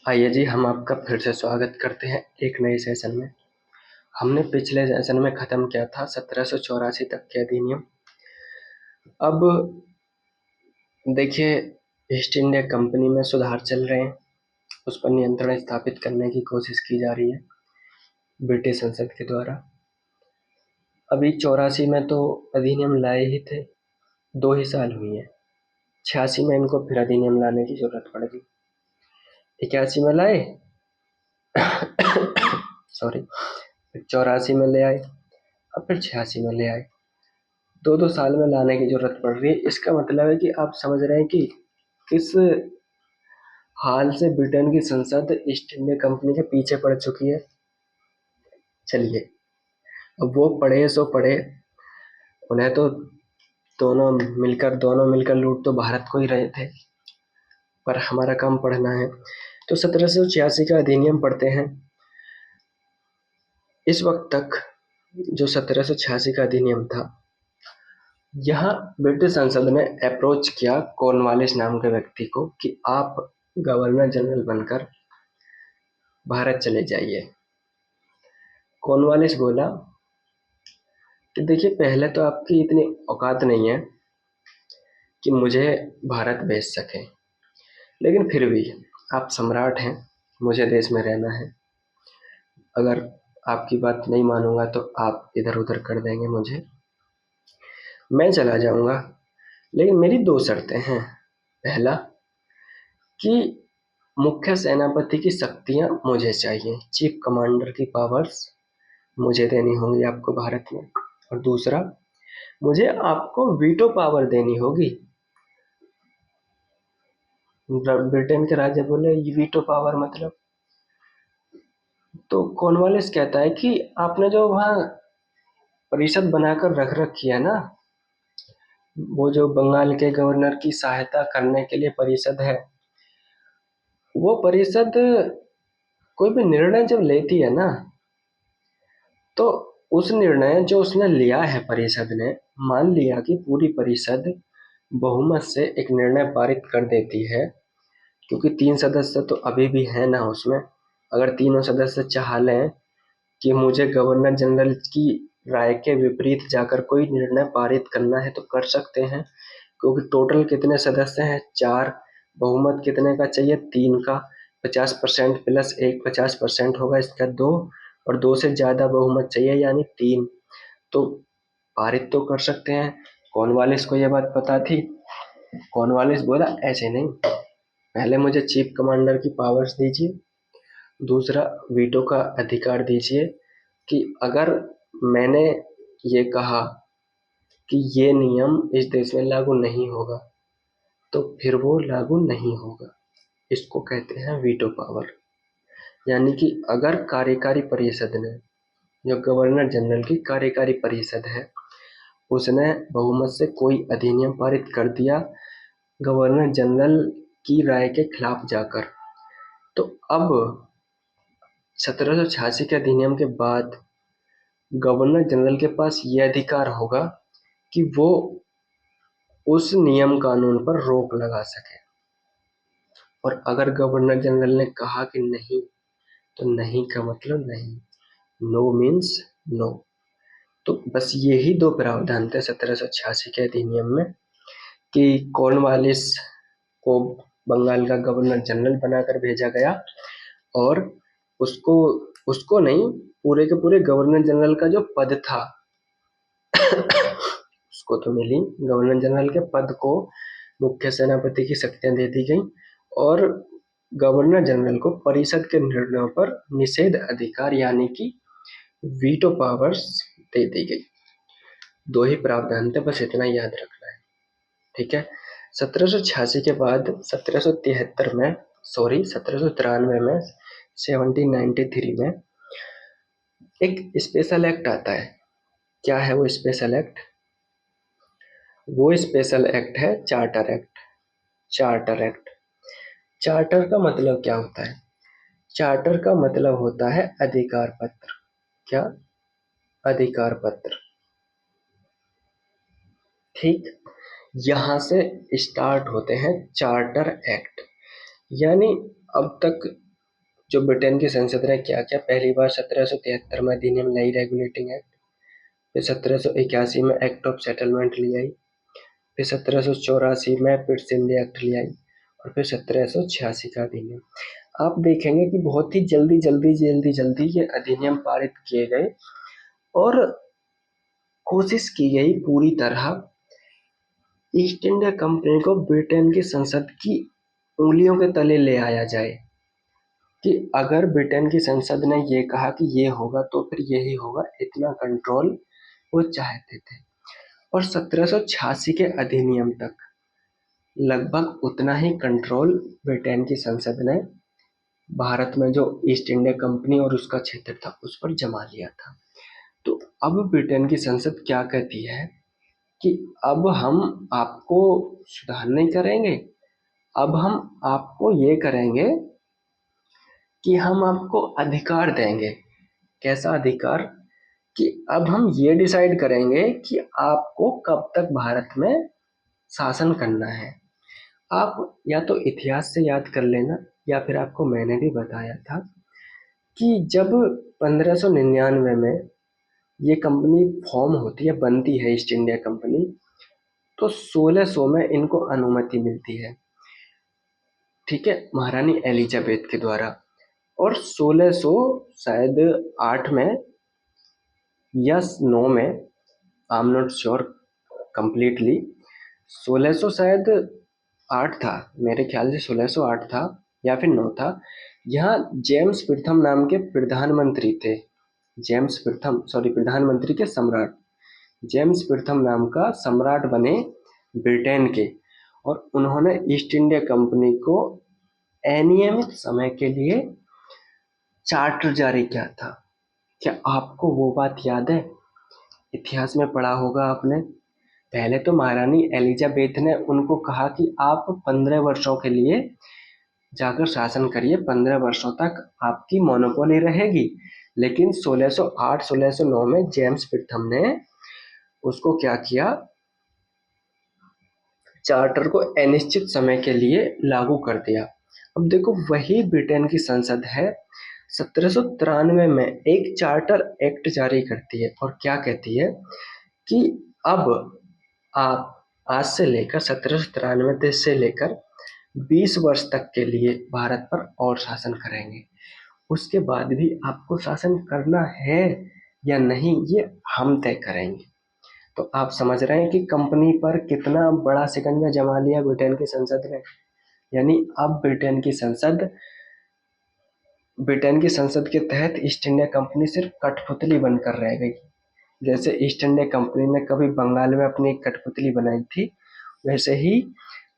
आइए जी, हम आपका फिर से स्वागत करते हैं एक नए सेशन में। हमने पिछले सेशन में ख़त्म किया था 1784 तक के अधिनियम। अब देखिए, ईस्ट इंडिया कंपनी में सुधार चल रहे हैं, उस पर नियंत्रण स्थापित करने की कोशिश की जा रही है ब्रिटिश संसद के द्वारा। अभी 84 में तो अधिनियम लाए ही थे, 2 ही साल हुई हैं। 86 में इनको फिर अधिनियम लाने की ज़रूरत पड़ गई। 81 में लाए सॉरी, फिर 84 में ले आए, अब फिर 86 में ले आए। 2-2 साल में लाने की ज़रूरत पड़ रही है। इसका मतलब है कि आप समझ रहे हैं कि किस हाल से ब्रिटेन की संसद ईस्ट इंडिया कंपनी के पीछे पड़ चुकी है। चलिए, अब वो पढ़े सो पढ़े, उन्हें तो दोनों मिलकर लूट तो भारत को ही रहे थे, पर हमारा काम पढ़ना है। तो 1786 का अधिनियम पढ़ते हैं। इस वक्त तक जो 1786 का अधिनियम था, यहाँ ब्रिटिश संसद ने अप्रोच किया कॉर्नवालिस नाम के व्यक्ति को कि आप गवर्नर जनरल बनकर भारत चले जाइए। कॉर्नवालिस बोला कि देखिए, पहले तो आपकी इतनी औकात नहीं है कि मुझे भारत भेज सकें, लेकिन फिर भी आप सम्राट हैं, मुझे देश में रहना है। अगर आपकी बात नहीं मानूंगा तो आप इधर उधर कर देंगे मुझे, मैं चला जाऊंगा, लेकिन मेरी 2 शर्तें हैं। पहला कि मुख्य सेनापति की शक्तियां मुझे चाहिए, चीफ कमांडर की पावर्स मुझे देनी होंगी आपको भारत में। और दूसरा, मुझे आपको वीटो पावर देनी होगी। ब्रिटेन के राजा बोले, ये वीटो पावर मतलब? तो कॉर्नवालिस कहता है कि आपने जो वहाँ परिषद बनाकर रख रखी है ना, वो जो बंगाल के गवर्नर की सहायता करने के लिए परिषद है, वो परिषद कोई भी निर्णय जब लेती है ना, तो उस निर्णय जो उसने लिया है परिषद ने, मान लिया कि पूरी परिषद बहुमत से एक निर्णय पारित कर देती है, क्योंकि 3 सदस्य तो अभी भी है ना उसमें। अगर तीनों सदस्य चाह लें कि मुझे गवर्नर जनरल की राय के विपरीत जाकर कोई निर्णय पारित करना है तो कर सकते हैं, क्योंकि टोटल कितने सदस्य हैं? 4। बहुमत कितने का चाहिए? 3 का। 50% प्लस 1 50% होगा, इसका 2, और 2 से ज़्यादा बहुमत चाहिए यानी 3। तो पारित तो कर सकते हैं। कॉर्नवालिस को यह बात पता थी। कॉर्नवालिस बोला, ऐसे नहीं, पहले मुझे चीफ कमांडर की पावर्स दीजिए, दूसरा वीटो का अधिकार दीजिए कि अगर मैंने ये कहा कि ये नियम इस देश में लागू नहीं होगा तो फिर वो लागू नहीं होगा। इसको कहते हैं वीटो पावर। यानी कि अगर कार्यकारी परिषद ने, जो गवर्नर जनरल की कार्यकारी परिषद है, उसने बहुमत से कोई अधिनियम पारित कर दिया गवर्नर जनरल की राय के खिलाफ जाकर, तो अब 1786 के अधिनियम के बाद गवर्नर जनरल के पास ये अधिकार होगा कि वो उस नियम कानून पर रोक लगा सके। और अगर गवर्नर जनरल ने कहा कि नहीं, तो नहीं का मतलब नहीं, नो मीन्स नो। तो बस यही 2 प्रावधान थे 1786 के अधिनियम में कि कॉर्नवालिस को बंगाल का गवर्नर जनरल बनाकर भेजा गया, और उसको उसको नहीं, पूरे के पूरे गवर्नर जनरल का जो पद था उसको तो मिली, गवर्नर जनरल के पद को मुख्य सेनापति की शक्तियां दे दी गई, और गवर्नर जनरल को परिषद के निर्णयों पर निषेध अधिकार यानी कि वीटो पावर्स दे दी गई। 2 ही प्रावधान थे, बस इतना याद रखना है, ठीक है। 1786 के बाद 1793 में 1793 में एक स्पेशल एक्ट आता है। क्या है वो स्पेशल एक्ट? वो स्पेशल एक्ट है charter act. Charter act. Charter का मतलब क्या होता है? चार्टर का मतलब होता है अधिकार पत्र। क्या? अधिकार पत्र। ठीक, यहां से स्टार्ट होते हैं चार्टर एक्ट। यानी अब तक जो ब्रिटेन की संसद ने क्या क्या, पहली बार 1773 में अधिनियम लाई, रेगुलेटिंग एक्ट। फिर 1781 में एक्ट ऑफ सेटलमेंट ले आई। फिर 1784 में पिट्स इंडिया एक्ट ले आई। और फिर 1786 का अधिनियम। आप देखेंगे कि बहुत ही जल्दी जल्दी जल्दी जल्दी ये अधिनियम पारित किए गए और कोशिश की गई पूरी तरह ईस्ट इंडिया कंपनी को ब्रिटेन की संसद की उंगलियों के तले ले आया जाए, कि अगर ब्रिटेन की संसद ने ये कहा कि ये होगा तो फिर यही होगा, इतना कंट्रोल वो चाहते थे। और 1786 के अधिनियम तक लगभग उतना ही कंट्रोल ब्रिटेन की संसद ने भारत में जो ईस्ट इंडिया कंपनी और उसका क्षेत्र था उस पर जमा लिया था। तो अब ब्रिटेन की संसद क्या कहती है कि अब हम आपको सुधार नहीं करेंगे, अब हम आपको ये करेंगे कि हम आपको अधिकार देंगे। कैसा अधिकार? कि अब हम ये डिसाइड करेंगे कि आपको कब तक भारत में शासन करना है। आप या तो इतिहास से याद कर लेना, या फिर आपको मैंने भी बताया था कि जब 1599 में ये कंपनी फॉर्म होती है, बनती है ईस्ट इंडिया कंपनी, तो 1600 में इनको अनुमति मिलती है, ठीक है, महारानी एलिजाबेथ के द्वारा। और 1600 शायद 8 में या 9 में, I am not sure completely, 1600 शायद 8 था, मेरे ख्याल से 1608 था या फिर 9 था। यहाँ जेम्स प्रथम नाम के प्रधानमंत्री थे, जेम्स प्रथम, सॉरी, प्रधानमंत्री के सम्राट, जेम्स प्रथम नाम का सम्राट बने ब्रिटेन के। और उन्होंने ईस्ट इंडिया कंपनी को अनियमित समय के लिए चार्टर जारी किया था। क्या आपको वो बात याद है? इतिहास में पढ़ा होगा आपने। पहले तो महारानी एलिजाबेथ ने उनको कहा कि आप 15 वर्षों के लिए जाकर शासन करिए, 15 वर्षों तक आपकी मोनोपोली रहेगी। लेकिन 1608 1609 में जेम्स प्रथम ने उसको क्या किया, चार्टर को अनिश्चित समय के लिए लागू कर दिया। अब देखो, वही ब्रिटेन की संसद है 1793 में एक चार्टर एक्ट जारी करती है और क्या कहती है कि अब आप आज से लेकर 1793 से लेकर 20 वर्ष तक के लिए भारत पर और शासन करेंगे। उसके बाद भी आपको शासन करना है या नहीं, ये हम तय करेंगे। तो आप समझ रहे हैं कि कंपनी पर कितना बड़ा शिकंजा जमा लिया ब्रिटेन की संसद ने। यानी अब ब्रिटेन की संसद के तहत ईस्ट इंडिया कंपनी सिर्फ कठपुतली बनकर रह गई। जैसे ईस्ट इंडिया कंपनी ने कभी बंगाल में अपनी एक कठपुतली बनाई थी, वैसे ही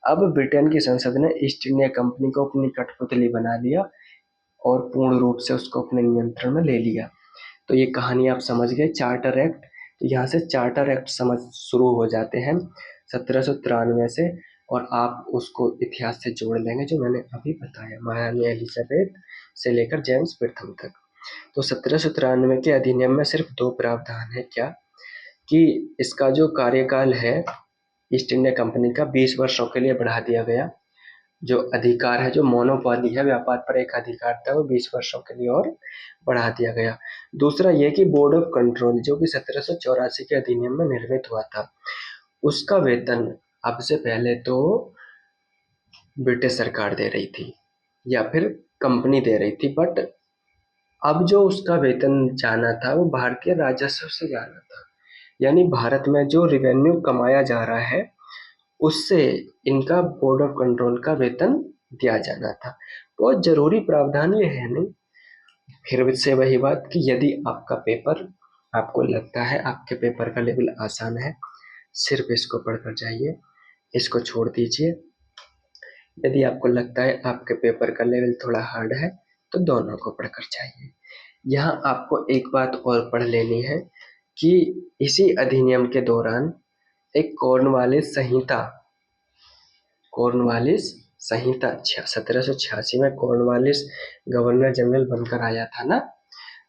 अब ब्रिटेन की संसद ने ईस्ट इंडिया कंपनी को अपनी कठपुतली बना लिया और पूर्ण रूप से उसको अपने नियंत्रण में ले लिया। तो ये कहानी आप समझ गए, चार्टर एक्ट। तो यहाँ से चार्टर एक्ट समझ शुरू हो जाते हैं 1793 से, और आप उसको इतिहास से जोड़ लेंगे जो मैंने अभी बताया, महारानी एलिजाबेथ से लेकर जेम्स प्रथम तक। तो 1793 के अधिनियम में सिर्फ 2 प्रावधान है, क्या कि इसका जो कार्यकाल है ईस्ट इंडिया कंपनी का 20 वर्षों के लिए बढ़ा दिया गया। जो अधिकार है, जो मोनोपोली है, व्यापार पर एक अधिकार था, वो 20 वर्षों के लिए और बढ़ा दिया गया। दूसरा ये कि बोर्ड ऑफ कंट्रोल, जो कि 1784 के अधिनियम में निर्मित हुआ था, उसका वेतन अब से पहले तो ब्रिटिश सरकार दे रही थी या फिर कंपनी दे रही थी, बट अब जो उसका वेतन जाना था वो भारतीय राजस्व से जाना था। यानी भारत में जो रेवेन्यू कमाया जा रहा है उससे इनका बोर्ड ऑफ कंट्रोल का वेतन दिया जाना था। बहुत जरूरी प्रावधान ये है नहीं। फिर से वही बात कि यदि आपका पेपर, आपको लगता है आपके पेपर का लेवल आसान है, सिर्फ इसको पढ़कर जाइए, इसको छोड़ दीजिए। यदि आपको लगता है आपके पेपर का लेवल थोड़ा हार्ड है तो दोनों को पढ़कर जाइए। यहाँ आपको एक बात और पढ़ लेनी है कि इसी अधिनियम के दौरान एक कॉर्नवालिस संहिता 1786 में कॉर्नवालिस गवर्नर जनरल बनकर आया था ना।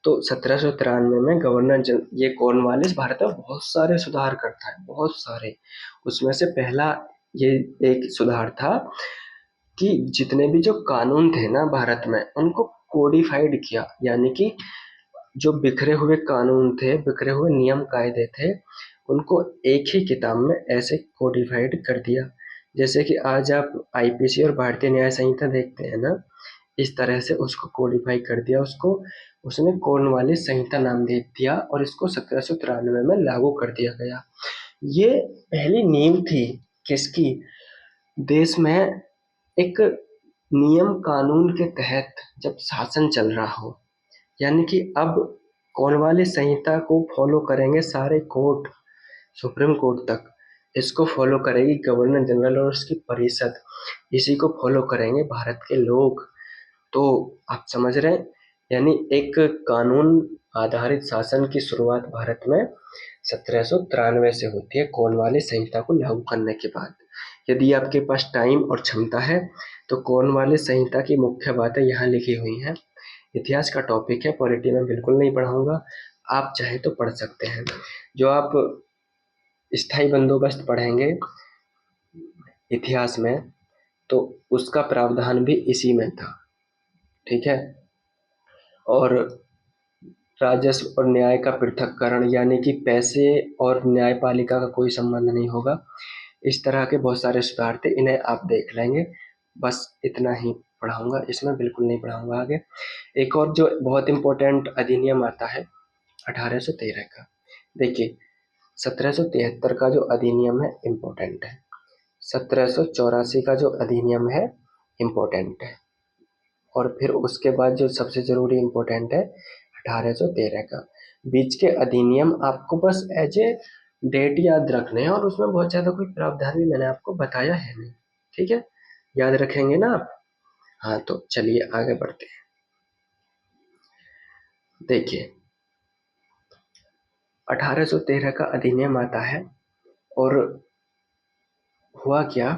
तो 1793 में ये कॉर्नवालिस भारत में बहुत सारे सुधार करता है, बहुत सारे। उसमें से पहला ये एक सुधार था कि जितने भी जो कानून थे ना भारत में, उनको कोडिफाइड किया, यानी कि जो बिखरे हुए कानून थे, बिखरे हुए नियम कायदे थे, उनको एक ही किताब में ऐसे कोडिफाइड कर दिया। जैसे कि आज आप आईपीसी और भारतीय न्याय संहिता देखते हैं ना, इस तरह से उसको कोडिफाई कर दिया। उसको उसने कॉर्नवालिस संहिता नाम दे दिया और इसको 1793 में लागू कर दिया गया। ये पहली नींव थी किसकी? देश में एक नियम कानून के तहत जब शासन चल रहा हो, यानी कि अब कॉर्नवालिस संहिता को फॉलो करेंगे सारे कोर्ट, सुप्रीम कोर्ट तक इसको फॉलो करेगी गवर्नर जनरल और उसकी परिषद, इसी को फॉलो करेंगे भारत के लोग। तो आप समझ रहे हैं, यानी एक कानून आधारित शासन की शुरुआत भारत में 1793 से होती है कॉर्नवालिस संहिता को लागू करने के बाद। यदि आपके पास टाइम और क्षमता है तो कॉर्नवालिस संहिता की मुख्य बातें यहाँ लिखी हुई हैं। इतिहास का टॉपिक है, पॉलिटी में बिल्कुल नहीं पढ़ाऊंगा, आप चाहे तो पढ़ सकते हैं। जो आप स्थायी बंदोबस्त पढ़ेंगे इतिहास में तो उसका प्रावधान भी इसी में था, ठीक है। और राजस्व और न्याय का पृथक्करण, यानी कि पैसे और न्यायपालिका का कोई संबंध नहीं होगा, इस तरह के बहुत सारे सुधार थे, इन्हें आप देख लेंगे। बस इतना ही पढ़ाऊंगा, इसमें बिल्कुल नहीं पढ़ाऊंगा आगे। एक और जो बहुत इम्पोर्टेंट अधिनियम आता है 1813 का, देखिए 1773 का जो अधिनियम है इम्पोर्टेंट है, 1784 का जो अधिनियम है इम्पोर्टेंट है, और फिर उसके बाद जो सबसे ज़रूरी इम्पोर्टेंट है 1813 का। बीच के अधिनियम आपको बस एज ए डेट याद रखने हैं और उसमें बहुत ज़्यादा कोई प्रावधान भी मैंने आपको बताया है नहीं, ठीक है, याद रखेंगे ना आप? हाँ, तो चलिए आगे बढ़ते हैं। देखिए 1813 का अधिनियम आता है और हुआ क्या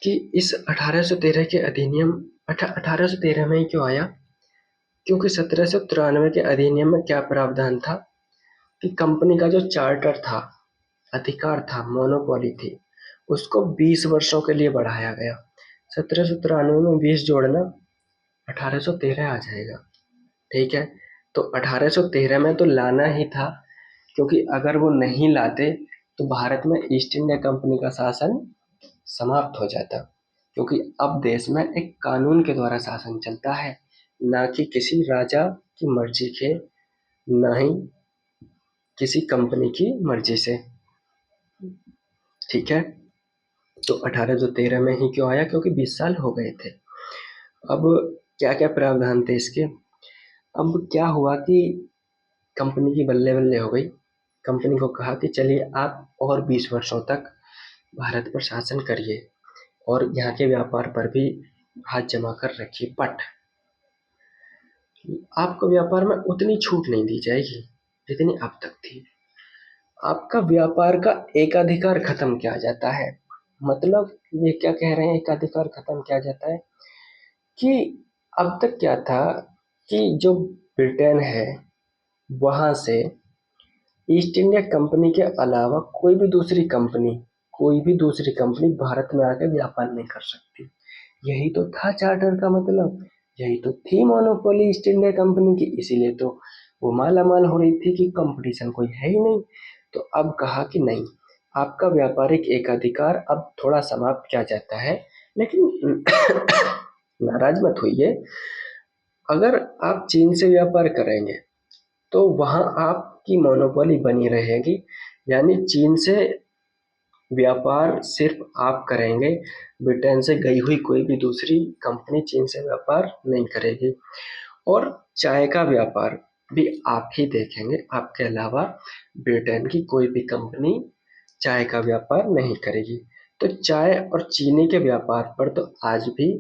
कि इस 1813 के अधिनियम 1813 में ही क्यों आया, क्योंकि 1793 के अधिनियम में क्या प्रावधान था कि कंपनी का जो चार्टर था, अधिकार था, मोनोपोली थी, उसको 20 वर्षों के लिए बढ़ाया गया। 1793 में 20 जोड़ना 1813 आ जाएगा, ठीक है। तो 1813 में तो लाना ही था, क्योंकि अगर वो नहीं लाते तो भारत में ईस्ट इंडिया कंपनी का शासन समाप्त हो जाता, क्योंकि अब देश में एक कानून के द्वारा शासन चलता है, ना कि किसी राजा की मर्जी के, ना ही किसी कंपनी की मर्जी से, ठीक है। तो 1813 में ही क्यों आया, क्योंकि 20 साल हो गए थे। अब क्या क्या प्रावधान थे इसके? अब क्या हुआ कि कंपनी की बल्ले बल्ले हो गई, कंपनी को कहा कि चलिए आप और 20 वर्षों तक भारत पर शासन करिए और यहाँ के व्यापार पर भी हाथ जमा कर रखिए, बट आपको व्यापार में उतनी छूट नहीं दी जाएगी जितनी अब तक थी। आपका व्यापार का एकाधिकार खत्म किया जाता है। मतलब ये क्या कह रहे हैं, एकाधिकार खत्म किया जाता है कि अब तक क्या था कि जो ब्रिटेन है वहां से ईस्ट इंडिया कंपनी के अलावा कोई भी दूसरी कंपनी भारत में आकर व्यापार नहीं कर सकती। यही तो था चार्टर का मतलब, यही तो थी मोनोपोली ईस्ट इंडिया कंपनी की, इसीलिए तो वो माला माल हो रही थी कि कंपटीशन कोई है ही नहीं। तो अब कहा कि नहीं, आपका व्यापारिक एकाधिकार अब थोड़ा समाप्त किया जाता है, लेकिन नाराज मत होइए, अगर आप चीन से व्यापार करेंगे तो वहां आपकी मोनोपोली बनी रहेगी, यानी चीन से व्यापार सिर्फ आप करेंगे, ब्रिटेन से गई हुई कोई भी दूसरी कंपनी चीन से व्यापार नहीं करेगी। और चाय का व्यापार भी आप ही देखेंगे, आपके अलावा ब्रिटेन की कोई भी कंपनी चाय का व्यापार नहीं करेगी। तो चाय और चीनी के व्यापार पर तो आज भी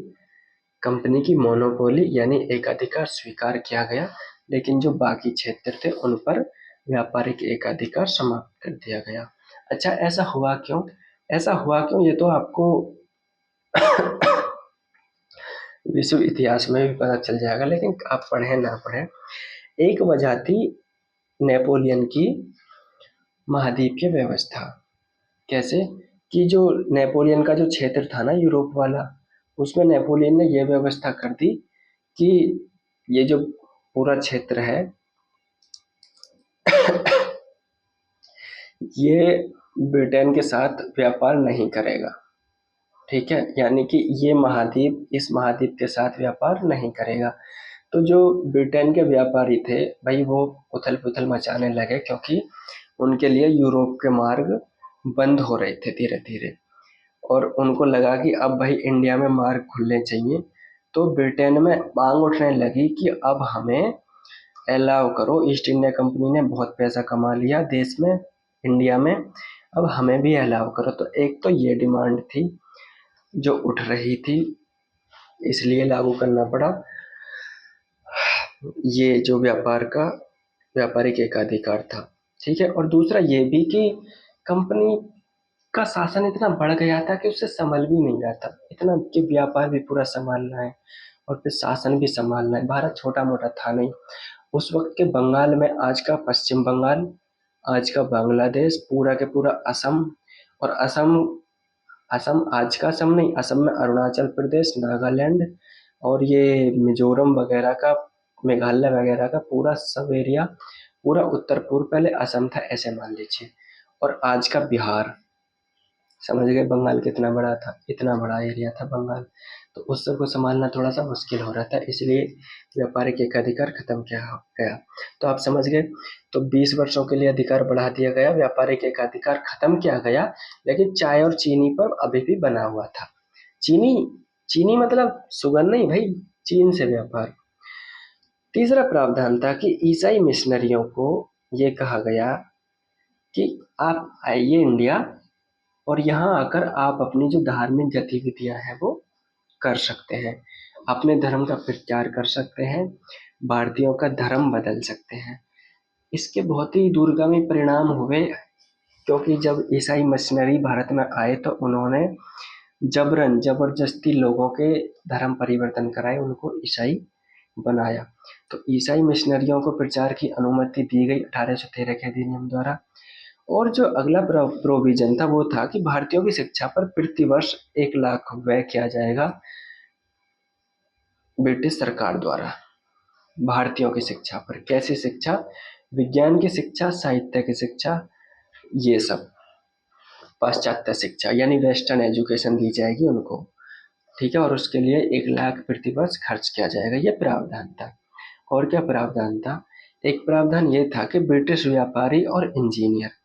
कंपनी की मोनोपोली यानी एकाधिकार स्वीकार किया गया, लेकिन जो बाकी क्षेत्र थे उन पर व्यापारिक एकाधिकार समाप्त कर दिया गया। अच्छा, ऐसा हुआ क्यों? ये तो आपको विश्व इतिहास में भी पता चल जाएगा, लेकिन आप पढ़े ना पढ़े, एक वजह थी नेपोलियन की महाद्वीपीय व्यवस्था। कैसे कि जो नेपोलियन का जो क्षेत्र था ना यूरोप वाला, उसमें नेपोलियन ने यह व्यवस्था कर दी कि ये जो पूरा क्षेत्र है ये ब्रिटेन के साथ व्यापार नहीं करेगा। ठीक है, यानी कि ये महाद्वीप इस महाद्वीप के साथ व्यापार नहीं करेगा। तो जो ब्रिटेन के व्यापारी थे भाई वो उथल पुथल मचाने लगे, क्योंकि उनके लिए यूरोप के मार्ग बंद हो रहे थे धीरे धीरे, और उनको लगा कि अब भाई इंडिया में मार्ग खुलने चाहिए। तो ब्रिटेन में मांग उठने लगी कि अब हमें अलाउ करो, ईस्ट इंडिया कंपनी ने बहुत पैसा कमा लिया देश में, इंडिया में, अब हमें भी अलाउ करो। तो एक तो ये डिमांड थी जो उठ रही थी, इसलिए लागू करना पड़ा ये जो व्यापारिक एकाधिकार था। ठीक है, और दूसरा ये भी कि कंपनी का शासन इतना बढ़ गया था कि उससे संभल भी नहीं रहा था, इतना कि व्यापार भी पूरा संभालना है और फिर शासन भी संभालना है। भारत छोटा मोटा था नहीं। उस वक्त के बंगाल में आज का पश्चिम बंगाल, आज का बांग्लादेश, पूरा के पूरा असम, और असम असम आज का असम नहीं, असम में अरुणाचल प्रदेश, नागालैंड और ये मिजोरम वगैरह का, मेघालय वगैरह का पूरा सब एरिया, पूरा उत्तर पूर्व पहले असम था ऐसे मान लीजिए, और आज का बिहार। समझ गए बंगाल कितना बड़ा था, इतना बड़ा एरिया था बंगाल। तो उस सबको संभालना थोड़ा सा मुश्किल हो रहा था, इसलिए व्यापारिक एकाधिकार खत्म किया गया। तो आप समझ गए, तो 20 वर्षों के लिए अधिकार बढ़ा दिया गया, व्यापारिक एकाधिकार खत्म किया गया, लेकिन चाय और चीनी पर अभी भी बना हुआ था। चीनी चीनी मतलब शुगर नहीं भाई, चीन से व्यापार। तीसरा प्रावधान था कि ईसाई मिशनरियों को ये कहा गया कि आप आइए इंडिया, और यहाँ आकर आप अपनी जो धार्मिक गतिविधियां हैं वो कर सकते हैं, अपने धर्म का प्रचार कर सकते हैं, भारतीयों का धर्म बदल सकते हैं। इसके बहुत ही दूरगामी परिणाम हुए, क्योंकि जब ईसाई मिशनरी भारत में आए तो उन्होंने जबरन जबरदस्ती लोगों के धर्म परिवर्तन कराए, उनको ईसाई बनाया। तो ईसाई मिशनरियों को प्रचार की अनुमति दी गई 1813 के अधिनियम द्वारा। और जो अगला प्रोविजन था वो था कि भारतीयों की शिक्षा पर प्रति वर्ष 1 लाख व्यय किया जाएगा ब्रिटिश सरकार द्वारा। भारतीयों की शिक्षा पर, कैसी शिक्षा? विज्ञान की शिक्षा, साहित्य की शिक्षा, ये सब पाश्चात्य शिक्षा यानी वेस्टर्न एजुकेशन दी जाएगी उनको। ठीक है, और उसके लिए 1 लाख प्रति वर्ष खर्च किया जाएगा, ये प्रावधान था। और क्या प्रावधान था? एक प्रावधान ये था कि ब्रिटिश व्यापारी और इंजीनियर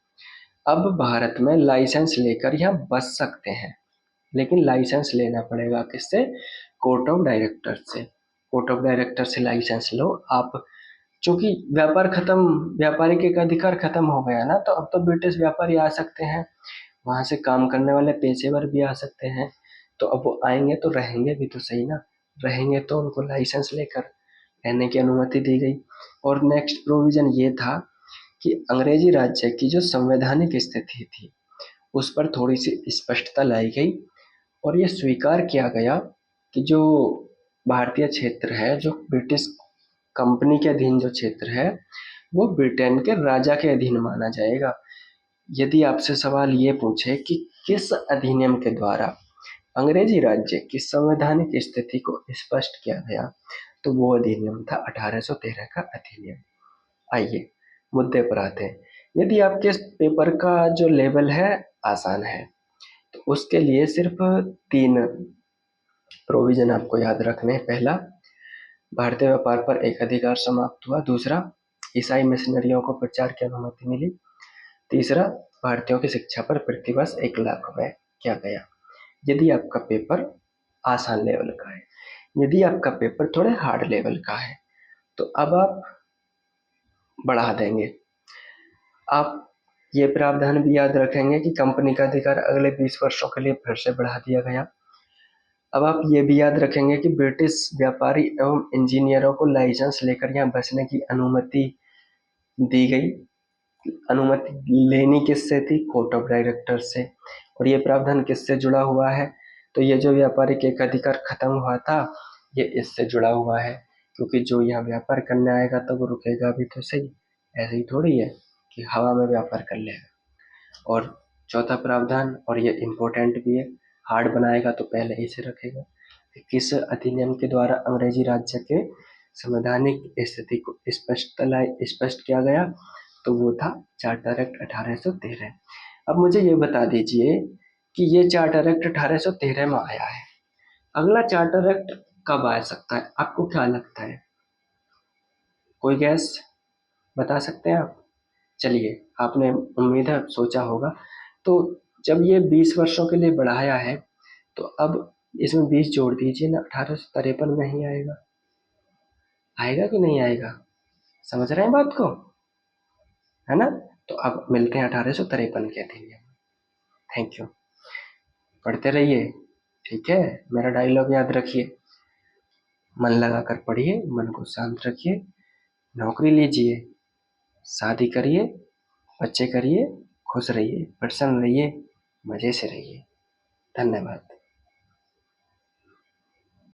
अब भारत में लाइसेंस लेकर यहाँ बस सकते हैं, लेकिन लाइसेंस लेना पड़ेगा किससे? कोर्ट ऑफ डायरेक्टर से। कोर्ट ऑफ डायरेक्टर से लाइसेंस लो आप, क्योंकि व्यापारिक एक अधिकार खत्म हो गया ना, तो अब तो ब्रिटिश व्यापारी आ सकते हैं, वहां से काम करने वाले पेशेवर भी आ सकते हैं। तो अब वो आएंगे तो रहेंगे भी तो सही ना, रहेंगे तो उनको लाइसेंस लेकर रहने की अनुमति दी गई। और नेक्स्ट प्रोविजन ये था कि अंग्रेजी राज्य की जो संवैधानिक स्थिति थी उस पर थोड़ी सी स्पष्टता लाई गई, और ये स्वीकार किया गया कि जो भारतीय क्षेत्र है, जो ब्रिटिश कंपनी के अधीन जो क्षेत्र है, वो ब्रिटेन के राजा के अधीन माना जाएगा। यदि आपसे सवाल ये पूछे कि किस अधिनियम के द्वारा अंग्रेजी राज्य की संवैधानिक स्थिति को स्पष्ट किया गया, तो वो अधिनियम था 1813 का अधिनियम। आइए मुद्दे पर आते हैं। यदि आपके पेपर का जो लेवल है आसान है, तो उसके लिए सिर्फ 3 प्रोविजन आपको याद रखने हैं। पहला, भारतीय व्यापार पर एक अधिकार समाप्त हुआ। दूसरा, ईसाई मिशनरियों को प्रचार की अनुमति मिली। तीसरा, भारतीयों की शिक्षा पर प्रतिवर्ष 1 लाख रुपए किया गया। यदि आपका पेपर आसान लेवल का है, यदि आपका पेपर थोड़े हार्ड लेवल का है, तो अब आप बढ़ा देंगे। आप ये प्रावधान भी याद रखेंगे कि कंपनी का अधिकार अगले 20 वर्षों के लिए फिर से बढ़ा दिया गया। अब आप ये भी याद रखेंगे कि ब्रिटिश व्यापारी एवं इंजीनियरों को लाइसेंस लेकर यहाँ बसने की अनुमति दी गई। अनुमति लेनी किससे थी? कोर्ट ऑफ डायरेक्टर से। और ये प्रावधान किससे जुड़ा हुआ है? तो ये जो व्यापारिक एकाधिकार खत्म हुआ था, ये इससे जुड़ा हुआ है, क्योंकि जो यहाँ व्यापार करने आएगा तो वो रुकेगा भी तो सही, ऐसे ही थोड़ी है कि हवा में व्यापार कर लेगा। और चौथा प्रावधान, और ये इम्पोर्टेंट भी है, हार्ड बनाएगा तो पहले ही से रखेगा, कि किस अधिनियम के द्वारा अंग्रेजी राज्य के संवैधानिक स्थिति को स्पष्ट किया गया, तो वो था चार्टर एक्ट 1813। अब मुझे ये बता दीजिए कि ये चार्टर एक्ट 1813 में आया है, अगला चार्टर एक्ट कब आ सकता है, आपको क्या लगता है? कोई गैस बता सकते हैं आप? चलिए, आपने उम्मीद है सोचा होगा। तो जब ये 20 वर्षों के लिए बढ़ाया है, तो अब इसमें 20 जोड़ दीजिए ना, 1853 में ही आएगा। आएगा कि नहीं आएगा? समझ रहे हैं बात को, है ना? तो अब मिलते हैं 1853 के अधिनियम। Thank you. पढ़ते रहिए, ठीक है? मेरा डायलॉग याद रखिए, मन लगाकर पढ़िए, मन को शांत रखिए, नौकरी लीजिए, शादी करिए, बच्चे करिए, खुश रहिए, प्रसन्न रहिए, मजे से रहिए। धन्यवाद।